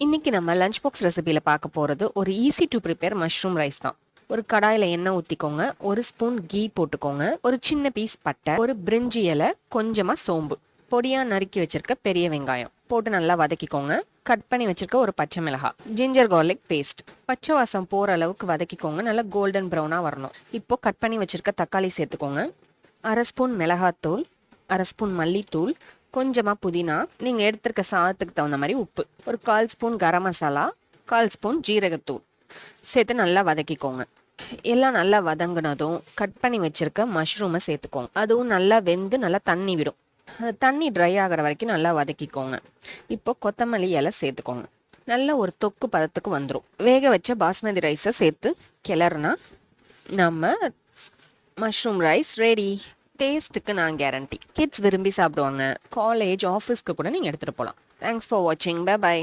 இன்னைக்கு நம்ம lunch box ரெசிபியில் பார்க்க போகிறது ஒரு easy to prepare mushroom rice தான். ஒரு கடாயில் எண்ணெய் ஊற்றிக்கோங்க, ஒரு ஸ்பூன் கீ போட்டுக்கோங்க, ஒரு சின்ன பீஸ் பட்டை, ஒரு பிரிஞ்சி இலை, கொஞ்சமாக சோம்பு, பொடியாக நறுக்கி வச்சிருக்க பெரிய வெங்காயம் போட்டு நல்லா வதக்கிக்கோங்க. கட் பண்ணி வச்சிருக்க ஒரு பச்சை மிளகாய், ஜிஞ்சர் கார்லிக் பேஸ்ட், பச்சை வாசம் போகிற அளவுக்கு வதக்கிக்கோங்க. நல்லா கோல்டன் ப்ரௌனாக வரணும். இப்போ கட் பண்ணி வச்சிருக்க தக்காளி சேர்த்துக்கோங்க. அரை ஸ்பூன் மிளகாத்தூள், அரை ஸ்பூன் மல்லித்தூள், கொஞ்சமாக புதினா, நீங்கள் எடுத்துருக்க சாதத்துக்கு தகுந்த மாதிரி உப்பு, ஒரு 1/4 ஸ்பூன் கரம் மசாலா, 1/4 ஸ்பூன் ஜீரகத்தூள் சேர்த்து நல்லா வதக்கிக்கோங்க. எல்லாம் நல்லா வதங்கினதும் கட் பண்ணி வச்சுருக்க மஷ்ரூமை சேர்த்துக்கோங்க. அதுவும் நல்லா வெந்து நல்லா தண்ணி விடும். அது தண்ணி ட்ரை ஆகிற வரைக்கும் நல்லா வதக்கிக்கோங்க. இப்போ கொத்தமல்லி இலை சேர்த்துக்கோங்க. நல்ல ஒரு தொக்கு பதத்துக்கு வந்துடும். வேக வச்ச பாஸ்மதி ரைஸை சேர்த்து கிளறுனா நம்ம மஷ்ரூம் ரைஸ் ரெடி. டேஸ்ட்டுக்கு நான் கேரண்டி. கிட்ஸ் விரும்பி சாப்பிடுவாங்க. காலேஜ், ஆஃபீஸ்க்கு கூட நீங்கள் எடுத்துகிட்டு போகலாம். தேங்க்ஸ் ஃபார் வாட்சிங். Bye bye.